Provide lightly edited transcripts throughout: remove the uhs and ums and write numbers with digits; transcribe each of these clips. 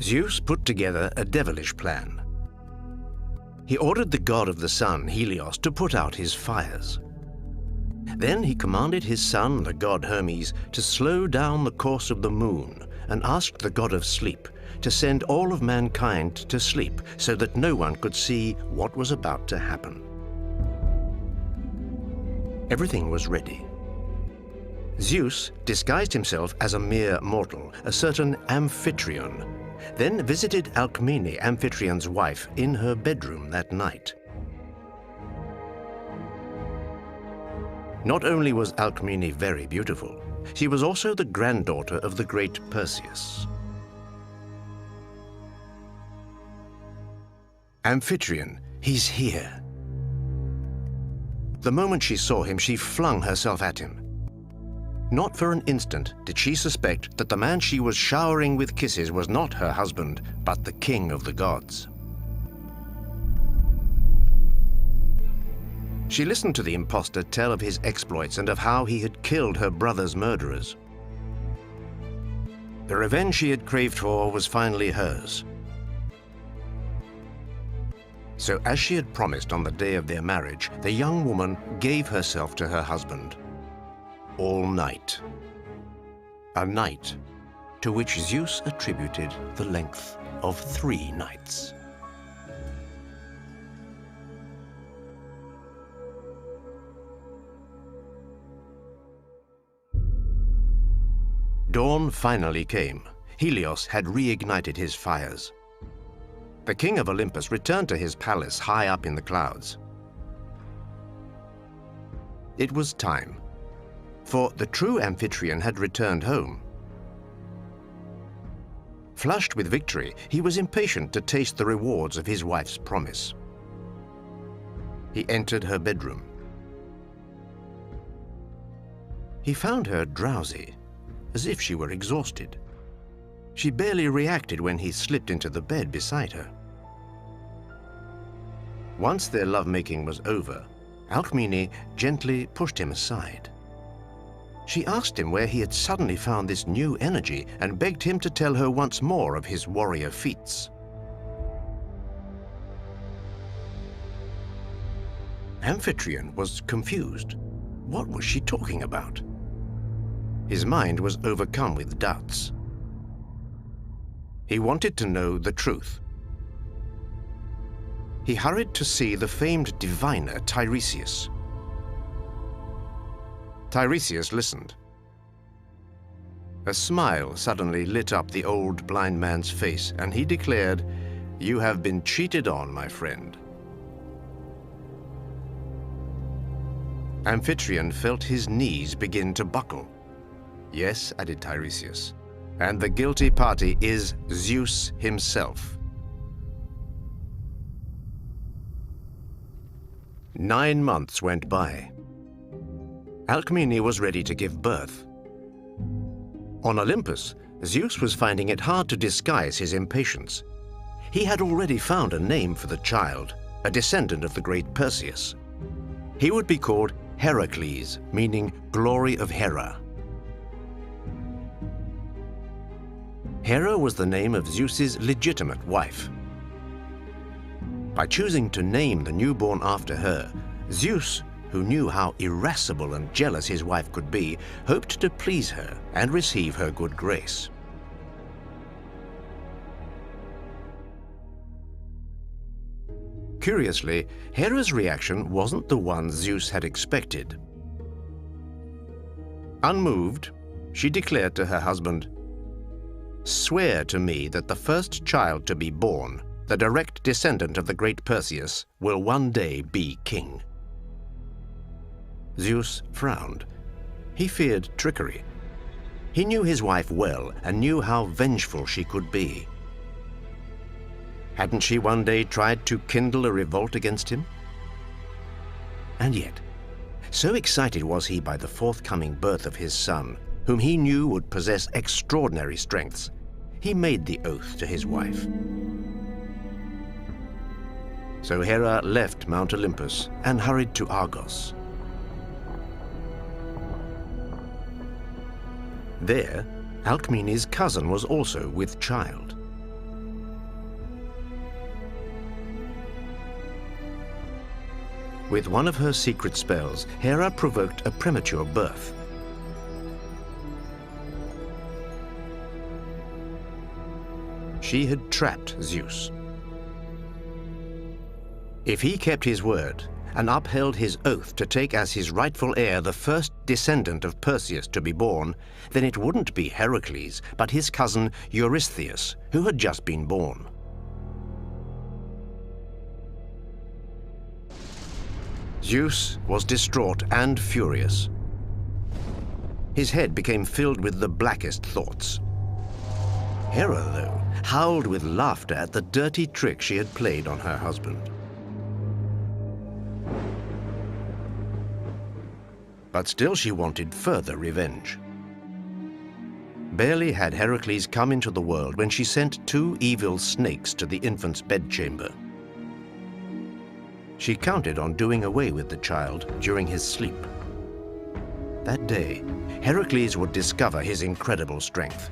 Zeus put together a devilish plan. He ordered the god of the sun, Helios, to put out his fires. Then he commanded his son, the god Hermes, to slow down the course of the moon and asked the god of sleep to send all of mankind to sleep so that no one could see what was about to happen. Everything was ready. Zeus disguised himself as a mere mortal, a certain Amphitryon, then visited Alcmene, Amphitryon's wife, in her bedroom that night. Not only was Alcmene very beautiful, she was also the granddaughter of the great Perseus. Amphitryon, he's here. The moment she saw him, she flung herself at him. Not for an instant did she suspect that the man she was showering with kisses was not her husband, but the king of the gods. She listened to the impostor tell of his exploits and of how he had killed her brother's murderers. The revenge she had craved for was finally hers. So as she had promised on the day of their marriage, the young woman gave herself to her husband. All night. A night to which Zeus attributed the length of 3 nights. Dawn finally came. Helios had reignited his fires. The king of Olympus returned to his palace high up in the clouds. It was time. For the true Amphitryon had returned home. Flushed with victory, he was impatient to taste the rewards of his wife's promise. He entered her bedroom. He found her drowsy, as if she were exhausted. She barely reacted when he slipped into the bed beside her. Once their lovemaking was over, Alcmene gently pushed him aside. She asked him where he had suddenly found this new energy and begged him to tell her once more of his warrior feats. Amphitryon was confused. What was she talking about? His mind was overcome with doubts. He wanted to know the truth. He hurried to see the famed diviner Tiresias. Tiresias listened. A smile suddenly lit up the old blind man's face, and he declared, "You have been cheated on, my friend." Amphitryon felt his knees begin to buckle. "Yes," added Tiresias, "and the guilty party is Zeus himself." 9 months went by. Alcmene was ready to give birth. On Olympus, Zeus was finding it hard to disguise his impatience. He had already found a name for the child, a descendant of the great Perseus. He would be called Heracles, meaning glory of Hera. Hera was the name of Zeus's legitimate wife. By choosing to name the newborn after her, Zeus, who knew how irascible and jealous his wife could be, hoped to please her and receive her good grace. Curiously, Hera's reaction wasn't the one Zeus had expected. Unmoved, she declared to her husband, "Swear to me that the first child to be born, the direct descendant of the great Perseus, will one day be king." Zeus frowned. He feared trickery. He knew his wife well and knew how vengeful she could be. Hadn't she one day tried to kindle a revolt against him? And yet, so excited was he by the forthcoming birth of his son, whom he knew would possess extraordinary strengths, he made the oath to his wife. So Hera left Mount Olympus and hurried to Argos. There, Alcmene's cousin was also with child. With one of her secret spells, Hera provoked a premature birth. She had trapped Zeus. If he kept his word and upheld his oath to take as his rightful heir the first descendant of Perseus to be born, then it wouldn't be Heracles, but his cousin Eurystheus, who had just been born. Zeus was distraught and furious. His head became filled with the blackest thoughts. Hera, though, howled with laughter at the dirty trick she had played on her husband. But still she wanted further revenge. Barely had Heracles come into the world when she sent 2 evil snakes to the infant's bedchamber. She counted on doing away with the child during his sleep. That day, Heracles would discover his incredible strength.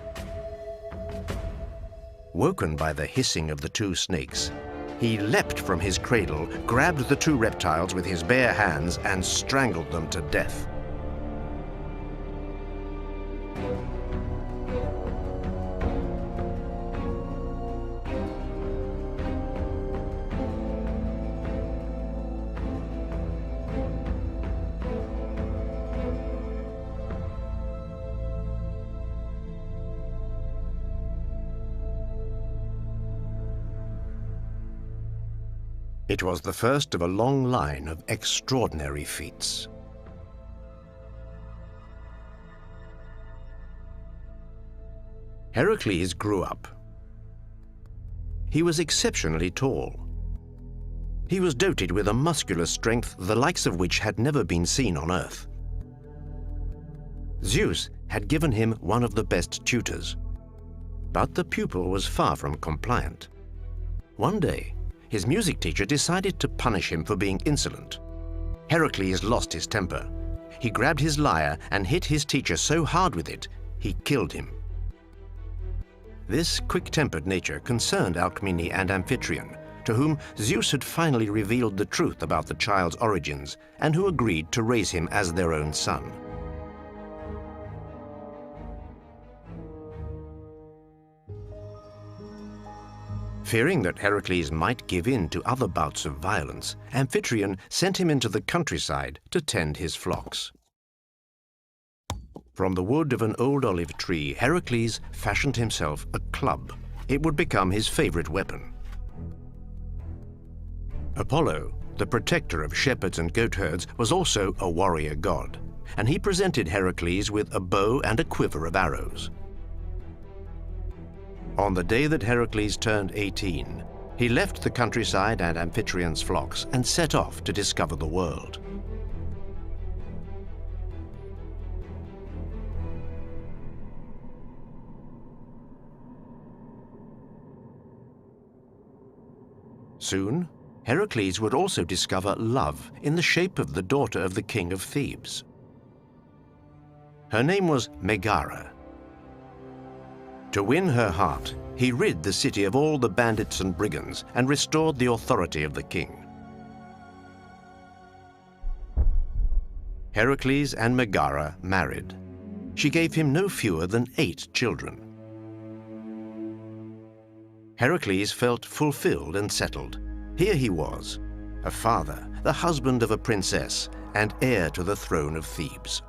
Woken by the hissing of the 2 snakes, he leapt from his cradle, grabbed the 2 reptiles with his bare hands, and strangled them to death. It was the first of a long line of extraordinary feats. Heracles grew up. He was exceptionally tall. He was doted with a muscular strength the likes of which had never been seen on Earth. Zeus had given him one of the best tutors, but the pupil was far from compliant. One day, his music teacher decided to punish him for being insolent. Heracles lost his temper. He grabbed his lyre and hit his teacher so hard with it, he killed him. This quick-tempered nature concerned Alcmene and Amphitryon, to whom Zeus had finally revealed the truth about the child's origins and who agreed to raise him as their own son. Fearing that Heracles might give in to other bouts of violence, Amphitryon sent him into the countryside to tend his flocks. From the wood of an old olive tree, Heracles fashioned himself a club. It would become his favorite weapon. Apollo, the protector of shepherds and goatherds, was also a warrior god, and he presented Heracles with a bow and a quiver of arrows. On the day that Heracles turned 18, he left the countryside and Amphitryon's flocks and set off to discover the world. Soon, Heracles would also discover love in the shape of the daughter of the king of Thebes. Her name was Megara. To win her heart, he rid the city of all the bandits and brigands and restored the authority of the king. Heracles and Megara married. She gave him no fewer than 8 children. Heracles felt fulfilled and settled. Here he was, a father, the husband of a princess, and heir to the throne of Thebes.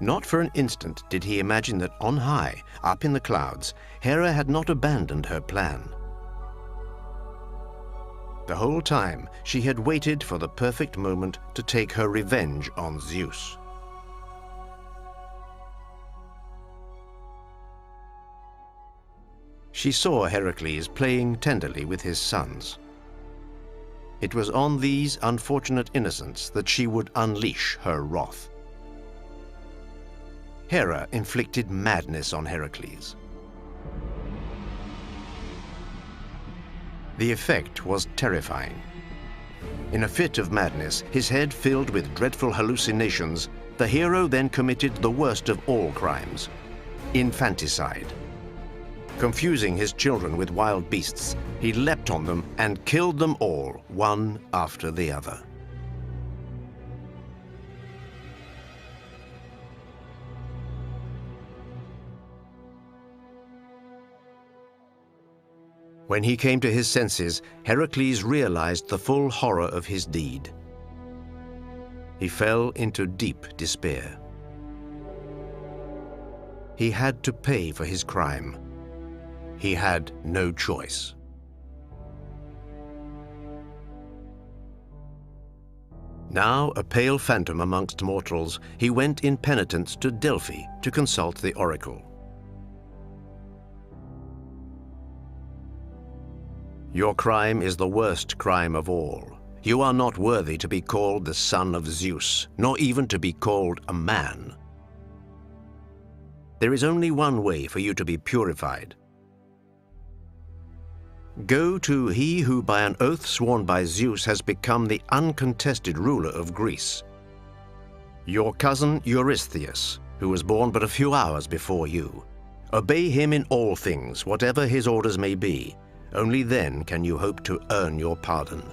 Not for an instant did he imagine that on high, up in the clouds, Hera had not abandoned her plan. The whole time, she had waited for the perfect moment to take her revenge on Zeus. She saw Heracles playing tenderly with his sons. It was on these unfortunate innocents that she would unleash her wrath. Hera inflicted madness on Heracles. The effect was terrifying. In a fit of madness, his head filled with dreadful hallucinations, the hero then committed the worst of all crimes, infanticide. Confusing his children with wild beasts, he leapt on them and killed them all, one after the other. When he came to his senses, Heracles realized the full horror of his deed. He fell into deep despair. He had to pay for his crime. He had no choice. Now, a pale phantom amongst mortals, he went in penitence to Delphi to consult the oracle. Your crime is the worst crime of all. You are not worthy to be called the son of Zeus, nor even to be called a man. There is only one way for you to be purified. Go to he who by an oath sworn by Zeus has become the uncontested ruler of Greece. Your cousin Eurystheus, who was born but a few hours before you. Obey him in all things, whatever his orders may be. Only then can you hope to earn your pardon.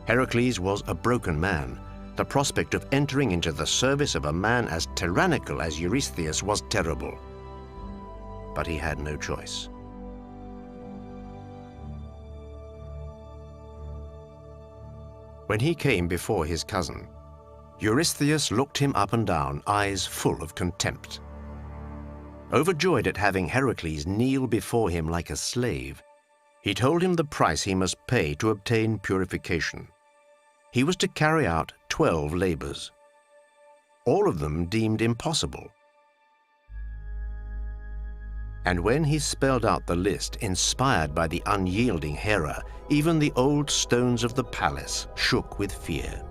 Heracles was a broken man. The prospect of entering into the service of a man as tyrannical as Eurystheus was terrible. But he had no choice. When he came before his cousin, Eurystheus looked him up and down, eyes full of contempt. Overjoyed at having Heracles kneel before him like a slave, he told him the price he must pay to obtain purification. He was to carry out 12 labors, all of them deemed impossible. And when he spelled out the list, inspired by the unyielding Hera, even the old stones of the palace shook with fear.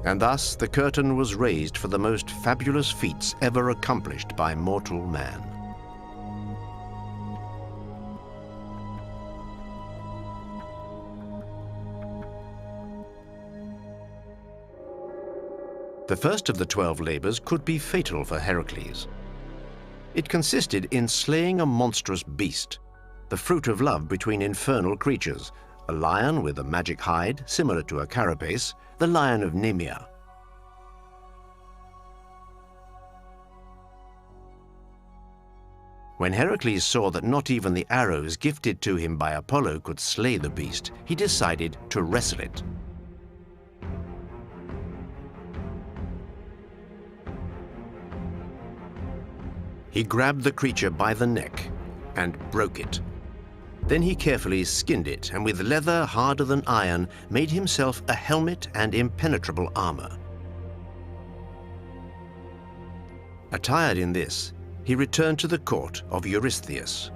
And thus the curtain was raised for the most fabulous feats ever accomplished by mortal man. The first of the 12 labors could be fatal for Heracles. It consisted in slaying a monstrous beast, the fruit of love between infernal creatures, a lion with a magic hide, similar to a carapace, the lion of Nemea. When Heracles saw that not even the arrows gifted to him by Apollo could slay the beast, he decided to wrestle it. He grabbed the creature by the neck and broke it. Then he carefully skinned it, and with leather harder than iron, made himself a helmet and impenetrable armor. Attired in this, he returned to the court of Eurystheus.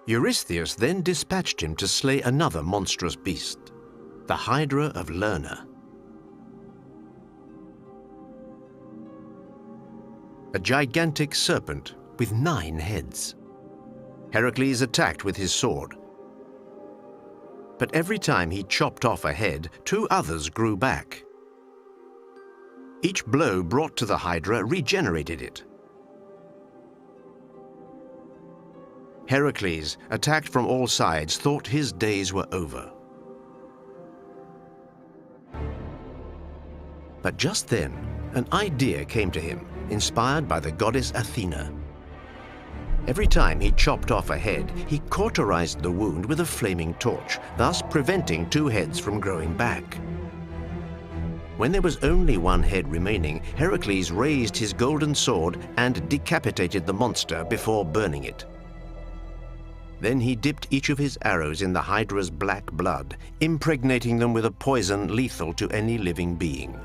Eurystheus then dispatched him to slay another monstrous beast, the Hydra of Lerna. A gigantic serpent with 9 heads. Heracles attacked with his sword. But every time he chopped off a head, 2 others grew back. Each blow brought to the Hydra regenerated it. Heracles, attacked from all sides, thought his days were over. But just then, an idea came to him, inspired by the goddess Athena. Every time he chopped off a head, he cauterized the wound with a flaming torch, thus preventing 2 heads from growing back. When there was only 1 head remaining, Heracles raised his golden sword and decapitated the monster before burning it. Then he dipped each of his arrows in the Hydra's black blood, impregnating them with a poison lethal to any living being.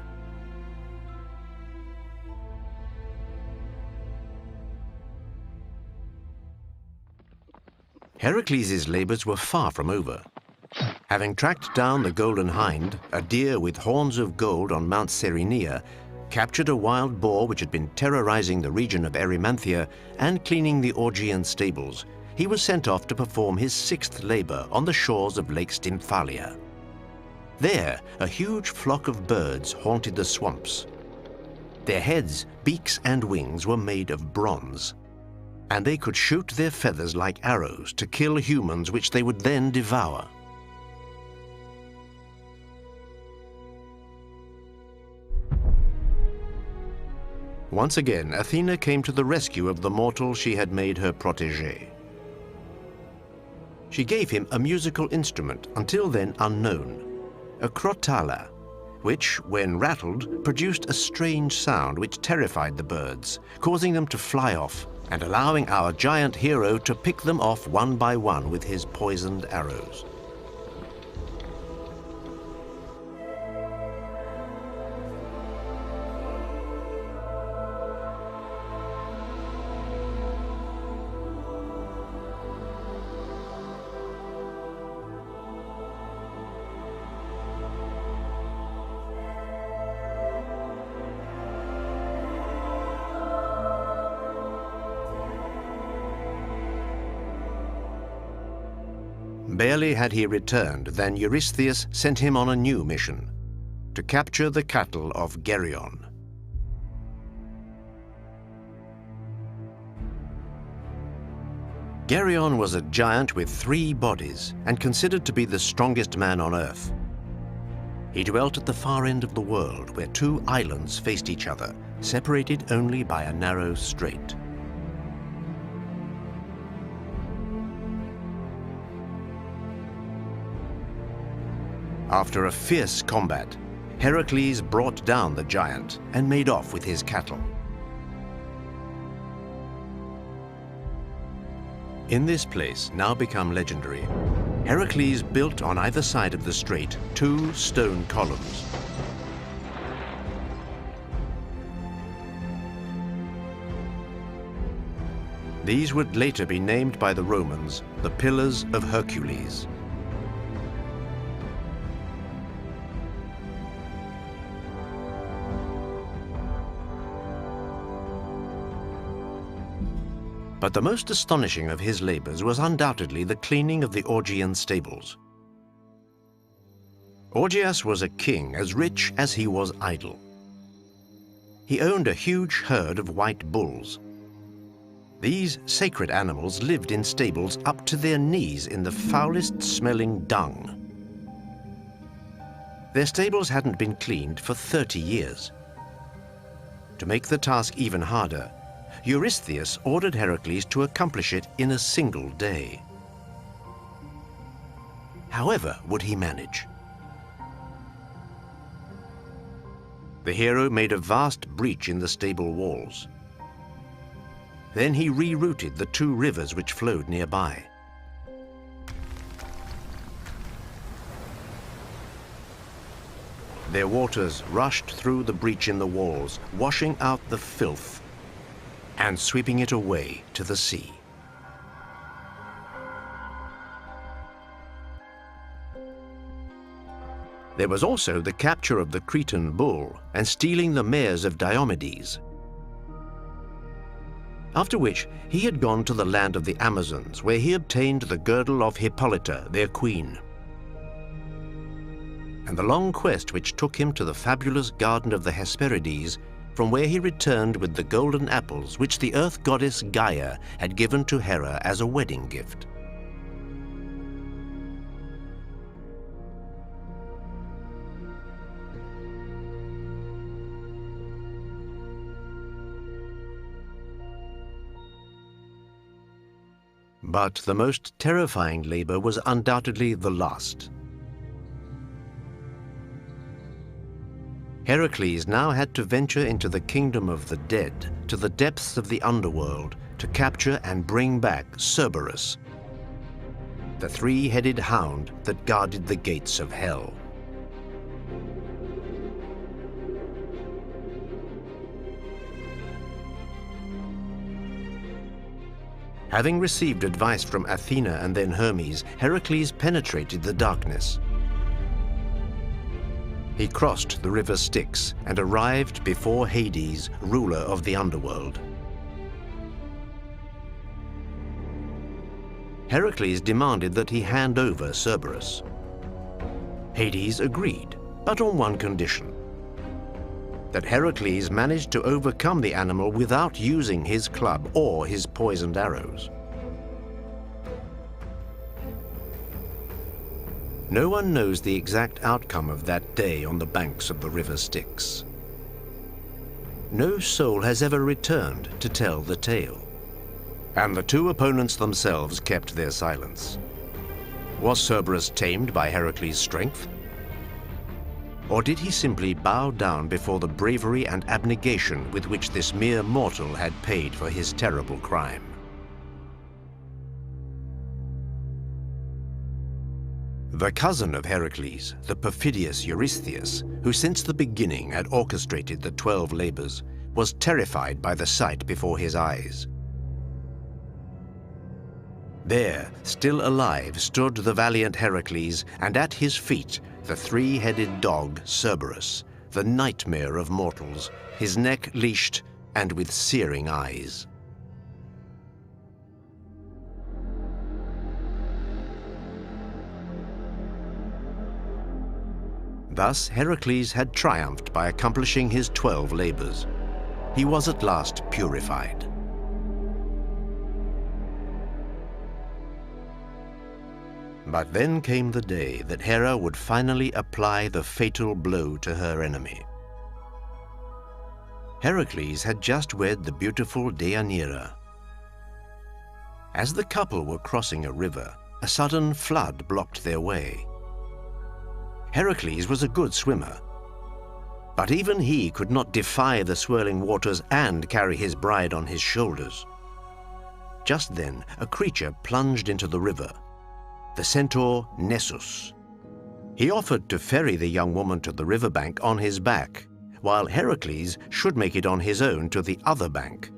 Heracles' labors were far from over. Having tracked down the golden hind, a deer with horns of gold on Mount Cerinea, captured a wild boar which had been terrorizing the region of Erymanthea, and cleaning the Augean stables, he was sent off to perform his sixth labor on the shores of Lake Stymphalia. There, a huge flock of birds haunted the swamps. Their heads, beaks, and wings were made of bronze, and they could shoot their feathers like arrows to kill humans, which they would then devour. Once again, Athena came to the rescue of the mortal she had made her protégé. She gave him a musical instrument, until then unknown, a crotala, which, when rattled, produced a strange sound which terrified the birds, causing them to fly off and allowing our giant hero to pick them off one by one with his poisoned arrows. Barely had he returned than Eurystheus sent him on a new mission, to capture the cattle of Geryon. Geryon was a giant with 3 bodies and considered to be the strongest man on Earth. He dwelt at the far end of the world, where 2 islands faced each other, separated only by a narrow strait. After a fierce combat, Heracles brought down the giant and made off with his cattle. In this place, now become legendary, Heracles built on either side of the strait 2 stone columns. These would later be named by the Romans the Pillars of Hercules. But the most astonishing of his labors was undoubtedly the cleaning of the Augean stables. Augeas was a king as rich as he was idle. He owned a huge herd of white bulls. These sacred animals lived in stables up to their knees in the foulest-smelling dung. Their stables hadn't been cleaned for 30 years. To make the task even harder, Eurystheus ordered Heracles to accomplish it in a single day. However, would he manage? The hero made a vast breach in the stable walls. Then he rerouted the 2 rivers which flowed nearby. Their waters rushed through the breach in the walls, washing out the filth and sweeping it away to the sea. There was also the capture of the Cretan bull and stealing the mares of Diomedes. After which, he had gone to the land of the Amazons, where he obtained the girdle of Hippolyta, their queen. And the long quest which took him to the fabulous garden of the Hesperides, from where he returned with the golden apples which the earth goddess Gaia had given to Hera as a wedding gift. But the most terrifying labor was undoubtedly the last. Heracles now had to venture into the kingdom of the dead, to the depths of the underworld, to capture and bring back Cerberus, the 3-headed hound that guarded the gates of hell. Having received advice from Athena and then Hermes, Heracles penetrated the darkness. He crossed the river Styx and arrived before Hades, ruler of the underworld. Heracles demanded that he hand over Cerberus. Hades agreed, but on one condition: that Heracles managed to overcome the animal without using his club or his poisoned arrows. No one knows the exact outcome of that day on the banks of the river Styx. No soul has ever returned to tell the tale, and the two opponents themselves kept their silence. Was Cerberus tamed by Heracles' strength? Or did he simply bow down before the bravery and abnegation with which this mere mortal had paid for his terrible crime? The cousin of Heracles, the perfidious Eurystheus, who since the beginning had orchestrated the 12 labors, was terrified by the sight before his eyes. There, still alive, stood the valiant Heracles, and at his feet the three-headed dog Cerberus, the nightmare of mortals, his neck leashed and with searing eyes. Thus Heracles had triumphed by accomplishing his 12 labors. He was at last purified. But then came the day that Hera would finally apply the fatal blow to her enemy. Heracles had just wed the beautiful Deianira. As the couple were crossing a river, a sudden flood blocked their way. Heracles was a good swimmer, but even he could not defy the swirling waters and carry his bride on his shoulders. Just then, a creature plunged into the river, the centaur Nessus. He offered to ferry the young woman to the riverbank on his back, while Heracles should make it on his own to the other bank.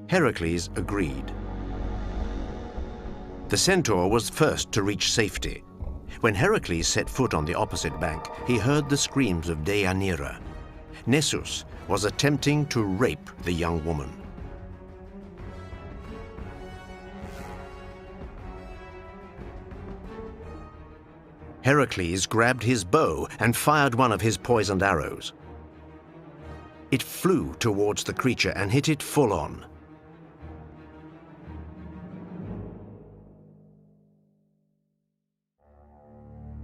Heracles agreed. The centaur was first to reach safety. When Heracles set foot on the opposite bank, he heard the screams of Deianira. Nessus was attempting to rape the young woman. Heracles grabbed his bow and fired one of his poisoned arrows. It flew towards the creature and hit it full on.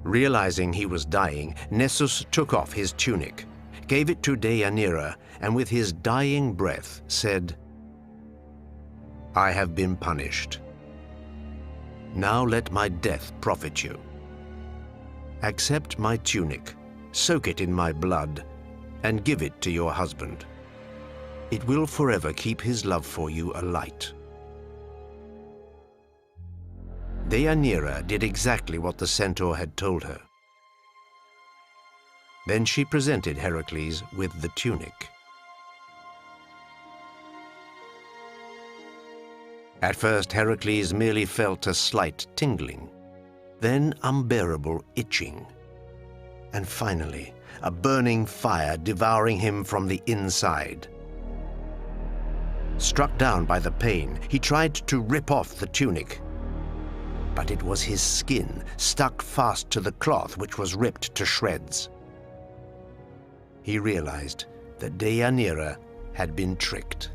Realizing he was dying, Nessus took off his tunic, gave it to Deianira, and with his dying breath said, "I have been punished. Now let my death profit you. Accept my tunic, soak it in my blood, and give it to your husband. It will forever keep his love for you alight." Deianira did exactly what the centaur had told her. Then she presented Heracles with the tunic. At first, Heracles merely felt a slight tingling, then unbearable itching, and finally, a burning fire devouring him from the inside. Struck down by the pain, he tried to rip off the tunic, but it was his skin stuck fast to the cloth which was ripped to shreds. He realized that Deianira had been tricked.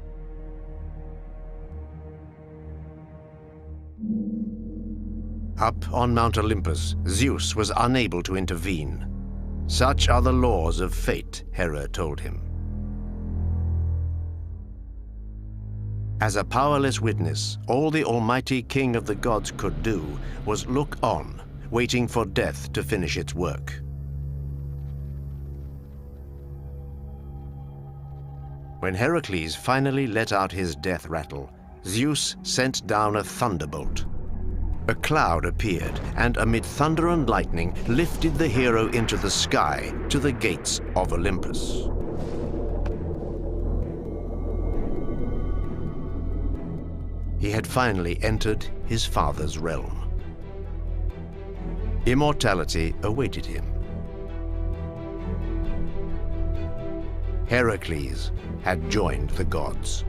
Up on Mount Olympus, Zeus was unable to intervene. Such are the laws of fate, Hera told him. As a powerless witness, all the almighty king of the gods could do was look on, waiting for death to finish its work. When Heracles finally let out his death rattle, Zeus sent down a thunderbolt. A cloud appeared, and amid thunder and lightning, lifted the hero into the sky to the gates of Olympus. He had finally entered his father's realm. Immortality awaited him. Heracles had joined the gods.